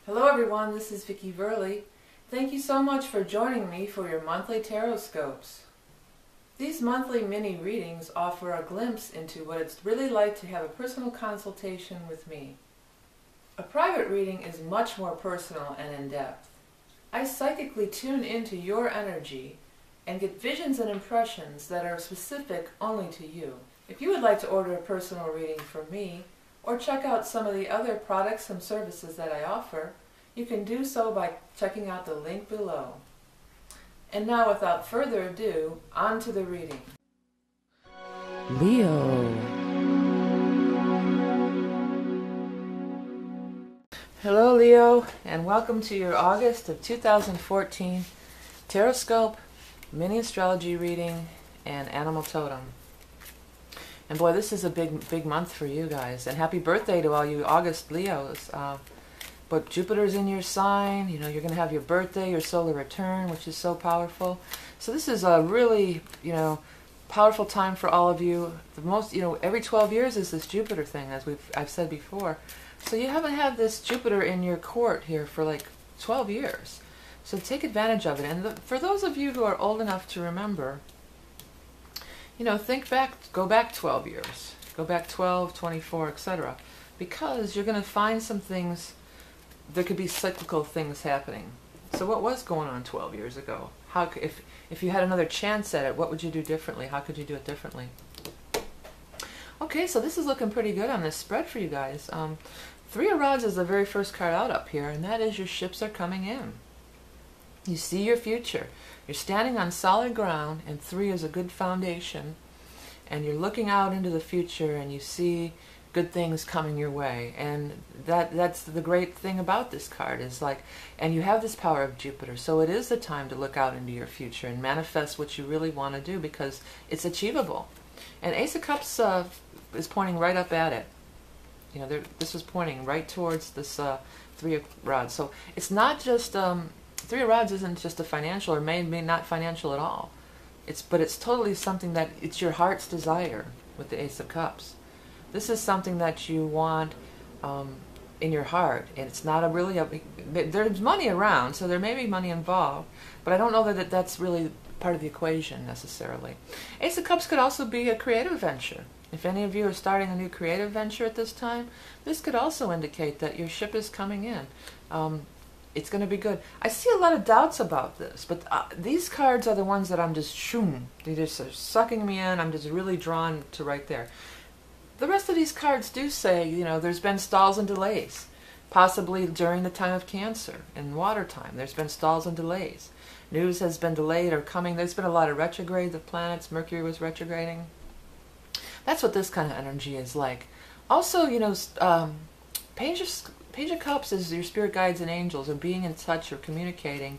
Hello everyone, this is Vicki Verley. Thank you so much for joining me for your monthly Tarotscopes. These monthly mini readings offer a glimpse into what it's really like to have a personal consultation with me. A private reading is much more personal and in-depth. I psychically tune into your energy and get visions and impressions that are specific only to you. If you would like to order a personal reading from me, or check out some of the other products and services that I offer, you can do so by checking out the link below. And now, without further ado, on to the reading. Leo. Hello Leo, and welcome to your August of 2014 Tarotscope, mini astrology reading, and animal totem. And boy, this is a big month for you guys. And happy birthday to all you August Leos. But Jupiter's in your sign. You know, you're going to have your birthday, your solar return, which is so powerful. So this is a really, powerful time for all of you. The most, every 12 years is this Jupiter thing, as I've said before. So you haven't had this Jupiter in your court here for like 12 years. So take advantage of it. And for those of you who are old enough to remember, think back, go back 12 years, go back 12, 24, etc. Because you're going to find some things, there could be cyclical things happening. So what was going on 12 years ago? How, if you had another chance at it, what would you do differently? How could you do it differently? Okay, so this is looking pretty good on this spread for you guys. Three of Rods is the very first card out up here, and that is your ships are coming in. You see your future. You're standing on solid ground, and 3 is a good foundation, and you're looking out into the future, and you see good things coming your way. And that's the great thing about this card is and you have this power of Jupiter, so it is the time to look out into your future and manifest what you really want to do because it's achievable. And Ace of Cups is pointing right up at it. This was pointing right towards this 3 of Rods. So it's not just 3 of Rods isn't just a financial, or may not financial at all. But it's totally something that it's your heart's desire with the Ace of Cups. This is something that you want in your heart, and it's not there's money around, so there may be money involved, but I don't know that that's really part of the equation necessarily. Ace of Cups could also be a creative venture. If any of you are starting a new creative venture at this time, this could also indicate that your ship is coming in. It's going to be good. I see a lot of doubts about this, but these cards are the ones that I'm just they just are sucking me in. I'm just really drawn to right there. The rest of these cards do say, there's been stalls and delays, possibly during the time of Cancer and water time. There's been stalls and delays. News has been delayed or coming. There's been a lot of retrogrades of planets. Mercury was retrograding. That's what this kind of energy is like. Also, Page of Cups is your spirit guides and angels, or being in touch or communicating,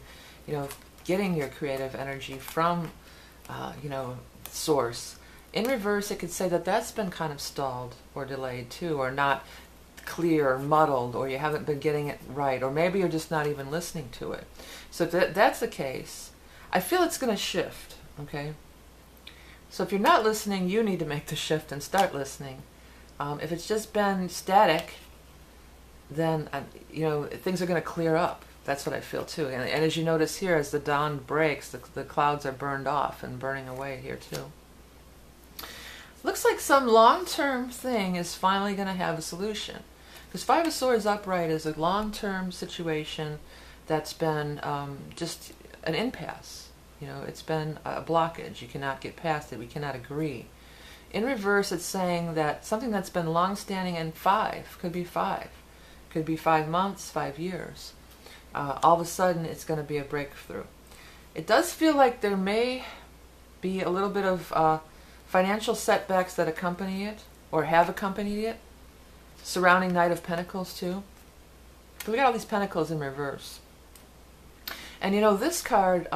getting your creative energy from, source. In reverse, it could say that that's been kind of stalled or delayed too, or not clear or muddled, or you haven't been getting it right, or maybe you're just not even listening to it. So if that's the case, I feel it's going to shift, okay? So if you're not listening, you need to make the shift and start listening. If it's just been static, then things are going to clear up. That's what I feel too. And as you notice here, as the dawn breaks, the clouds are burned off and burning away here too. Looks like some long-term thing is finally going to have a solution. Because 5 of Swords upright is a long-term situation that's been just an impasse. It's been a blockage. You cannot get past it. We cannot agree. In reverse, it's saying that something that's been long-standing, and 5 could be 5. Could be 5 months, 5 years. All of a sudden, it's going to be a breakthrough. It does feel like there may be a little bit of financial setbacks that accompany it, or have accompanied it. Surrounding Knight of Pentacles, too. We got all these Pentacles in reverse. And this card,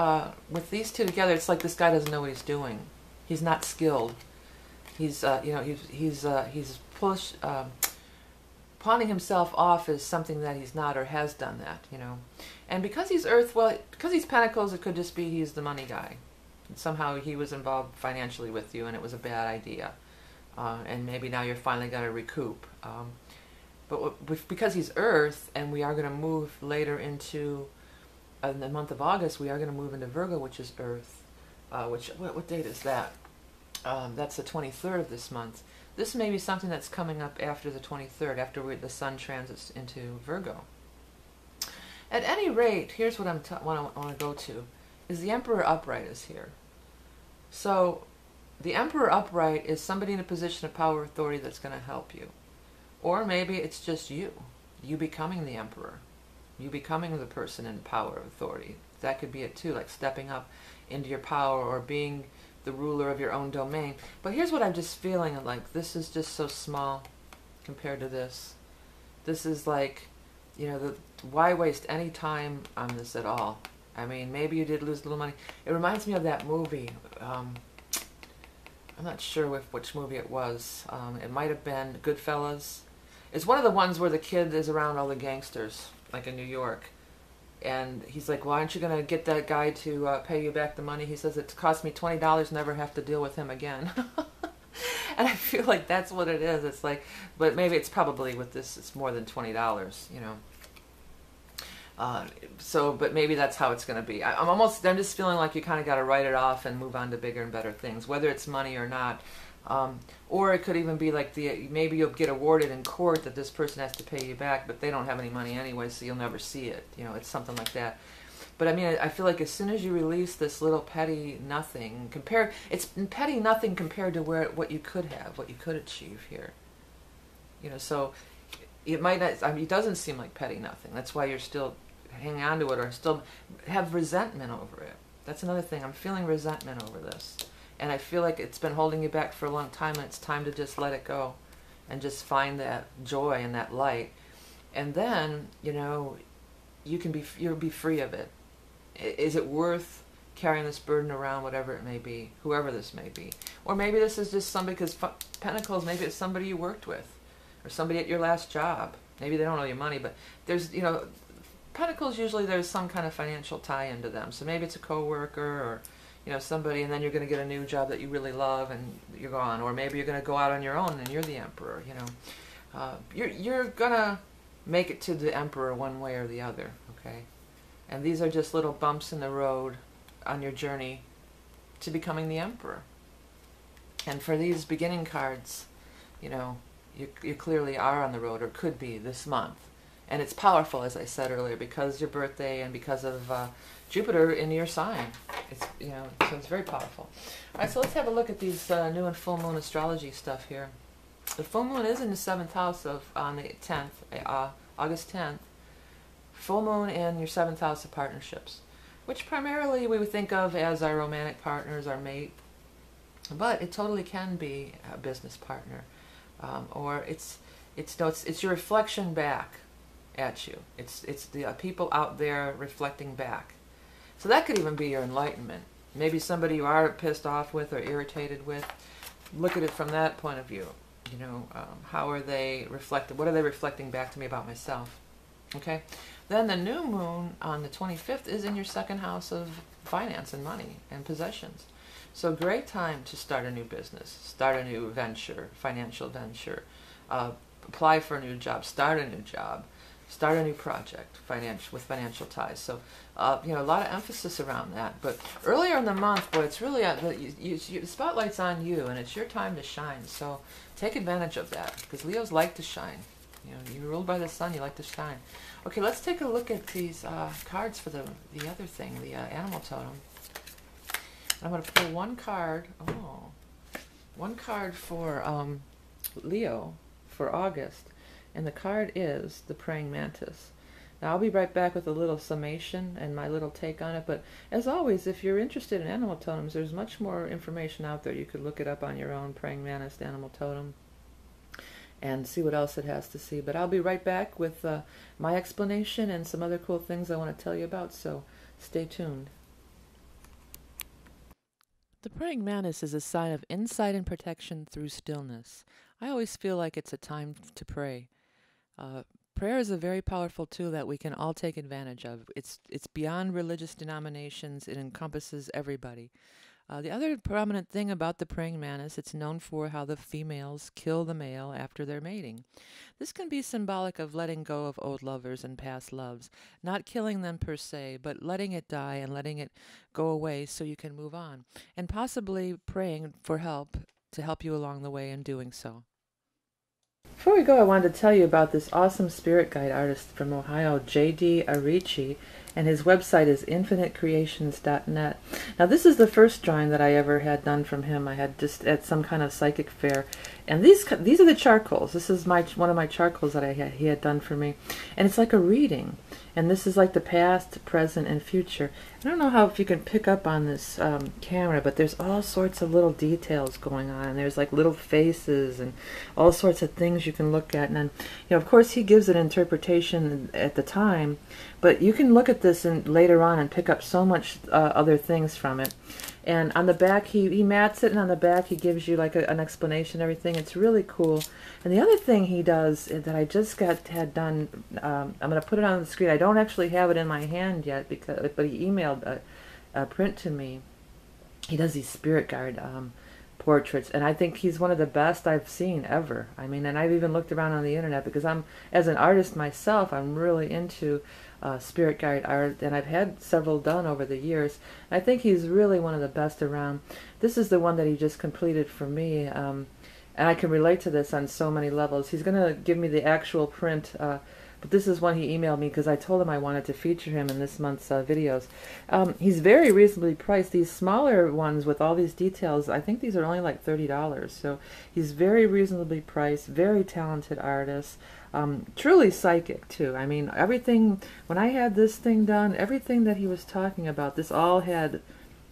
with these two together, it's like this guy doesn't know what he's doing. He's not skilled. He's pawning himself off as something that he's not, or has done that, And because he's Earth, because he's Pentacles, it could just be he's the money guy. And somehow he was involved financially with you, and it was a bad idea. And maybe now you're finally going to recoup. But because he's Earth, and we are going to move later into in the month of August, we are going to move into Virgo, which is Earth. What date is that? That's the 23rd of this month. This may be something that's coming up after the 23rd, after the Sun transits into Virgo. At any rate, here's what I want to go to, is the Emperor upright is here. So the Emperor upright is somebody in a position of power authority that's going to help you. Or maybe it's just you becoming the Emperor, you becoming the person in power of authority. That could be it too, like stepping up into your power or being the ruler of your own domain. But here's what I'm just feeling like, this is just so small compared to this. This is like, why waste any time on this at all? I mean, maybe you did lose a little money. It reminds me of that movie. I'm not sure which movie it was. It might have been Goodfellas. It's one of the ones where the kid is around all the gangsters, like in New York. And he's like, why aren't you going to get that guy to pay you back the money? He says, it cost me $20, never have to deal with him again. And I feel like that's what it is. It's like, but maybe it's probably with this, it's more than $20, but maybe that's how it's going to be. I'm just feeling like you kind of got to write it off and move on to bigger and better things, whether it's money or not. Or it could even be like maybe you'll get awarded in court that this person has to pay you back, but they don't have any money anyway, so you'll never see it. It's something like that. But I mean, I feel like as soon as you release this little petty nothing, it's petty nothing compared to what you could have, what you could achieve here. So it might not. I mean, it doesn't seem like petty nothing. That's why you're still hanging on to it, or still have resentment over it. That's another thing. I'm feeling resentment over this. And I feel like it's been holding you back for a long time, and it's time to just let it go and just find that joy and that light. And then, you'll be free of it. Is it worth carrying this burden around, whatever it may be, whoever this may be? Or maybe this is just somebody, because Pentacles, maybe it's somebody you worked with or somebody at your last job. Maybe they don't owe you money, but there's, Pentacles, usually there's some kind of financial tie into them. So maybe it's a coworker or somebody, and then you're going to get a new job that you really love and you're gone. Or maybe you're going to go out on your own and you're the Emperor, You're going to make it to the Emperor one way or the other, okay? And these are just little bumps in the road on your journey to becoming the Emperor. And for these beginning cards, you clearly are on the road, or could be this month. And it's powerful, as I said earlier, because your birthday and because of Jupiter in your sign. It's so it's very powerful. All right, so let's have a look at these new and full moon astrology stuff here. The full moon is in the 7th house on the 10th, August 10th. Full moon in your 7th house of partnerships, which primarily we would think of as our romantic partners, our mate, but it totally can be a business partner, or it's your reflection back at you. It's the people out there reflecting back. So that could even be your enlightenment. Maybe somebody you are pissed off with or irritated with. Look at it from that point of view. How are they reflected? What are they reflecting back to me about myself? Okay. Then the new moon on the 25th is in your 2nd house of finance and money and possessions. So great time to start a new business, start a new venture, financial venture, apply for a new job, start a new job, start a new project with financial ties. So, a lot of emphasis around that. But earlier in the month, boy, it's really, the spotlight's on you, and it's your time to shine. So take advantage of that, because Leos like to shine. You're ruled by the sun, you like to shine. Okay, let's take a look at these cards for the other thing, the animal totem. I'm going to pull one card for Leo for August, and the card is the praying mantis. Now I'll be right back with a little summation and my little take on it, but as always, if you're interested in animal totems, there's much more information out there. You could look it up on your own, praying mantis animal totem, and see what else it has to see. But I'll be right back with my explanation and some other cool things I want to tell you about, so stay tuned. The praying mantis is a sign of insight and protection through stillness. I always feel like it's a time to pray. Prayer is a very powerful tool that we can all take advantage of. It's beyond religious denominations. It encompasses everybody. The other prominent thing about the praying mantis, it's known for how the females kill the male after their mating. This can be symbolic of letting go of old lovers and past loves, not killing them per se, but letting it die and letting it go away so you can move on, and possibly praying for help to help you along the way in doing so. Before we go, I wanted to tell you about this awesome spirit guide artist from Ohio, J.D. Arichi, and his website is infinitecreations.net. Now, this is the first drawing that I ever had done from him. I had just at some kind of psychic fair, and these are the charcoals. This is one of my charcoals that he had done for me, and it's like a reading. And this is like the past, present, and future. I don't know if you can pick up on this camera, but there's all sorts of little details going on. And there's like little faces and all sorts of things you can look at. And then, of course, he gives an interpretation at the time, but you can look at this later on and pick up so much other things from it. And on the back, he mats it, and on the back he gives you like an explanation of everything. It's really cool. And the other thing he does that I just had done, I'm going to put it on the screen. I don't actually have it in my hand yet, but he emailed a print to me. He does these spirit guide portraits, and I think he's one of the best I've seen ever. I mean, and I've even looked around on the internet because as an artist myself, I'm really into spirit guide art, and I've had several done over the years. I think he's really one of the best around. This is the one that he just completed for me, and I can relate to this on so many levels. He's going to give me the actual print, but this is one he emailed me because I told him I wanted to feature him in this month's videos. He's very reasonably priced. These smaller ones with all these details, I think these are only like $30. So he's very reasonably priced, very talented artist. Truly psychic too. I mean, everything, when I had this thing done, everything that he was talking about, this all had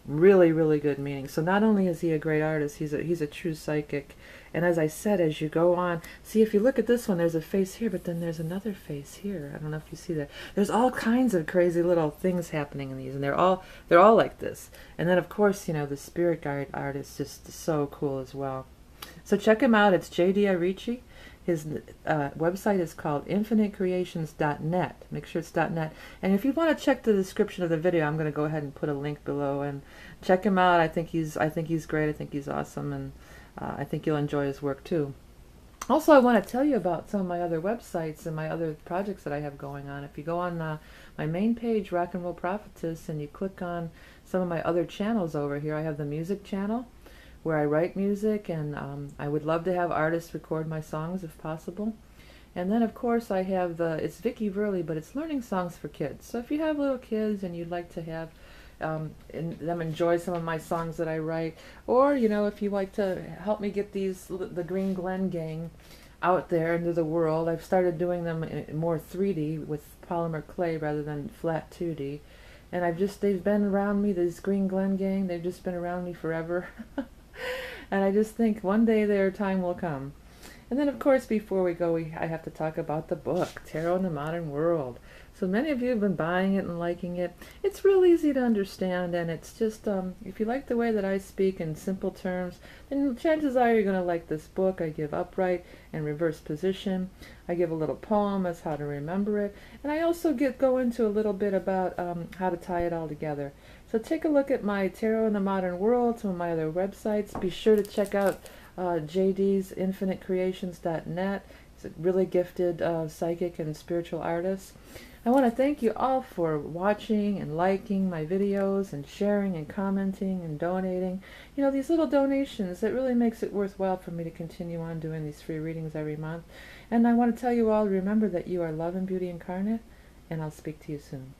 really, really good meaning. So not only is he a great artist, he's a true psychic. And as I said, as you go on, see, if you look at this one, there's a face here, but then there's another face here. I don't know if you see that. There's all kinds of crazy little things happening in these, and they're all like this. And then of course, the spirit guide art is just so cool as well. So check him out. It's J.D. Arichi. His website is called infinitecreations.net. Make sure it's .net. And if you want to check the description of the video, I'm going to go ahead and put a link below and check him out. I think he's great. I think he's awesome, and I think you'll enjoy his work too. Also, I want to tell you about some of my other websites and my other projects that I have going on. If you go on my main page, Rock and Roll Prophetess, and you click on some of my other channels over here, I have the music channel, where I write music, and I would love to have artists record my songs if possible. And then of course I have it's Vicky Verley, but it's learning songs for kids. So if you have little kids and you'd like to have them enjoy some of my songs that I write, or if you like to help me get the Green Glen Gang out there into the world, I've started doing them in more 3D with polymer clay rather than flat 2D. And they've been around me, this Green Glen Gang, they've just been around me forever. And I just think one day their time will come. And then of course, before we go, I have to talk about the book, Tarot in the Modern World. So many of you have been buying it and liking it. It's real easy to understand, and it's just, if you like the way that I speak in simple terms, then chances are you're going to like this book. I give upright and reverse position. I give a little poem as how to remember it. And I also go into a little bit about how to tie it all together. So take a look at my Tarot in the Modern World, some of my other websites. Be sure to check out JD's infinitecreations.net. He's a really gifted psychic and spiritual artist. I want to thank you all for watching and liking my videos and sharing and commenting and donating. These little donations, it really makes it worthwhile for me to continue on doing these free readings every month. And I want to tell you all, remember that you are love and beauty incarnate, and I'll speak to you soon.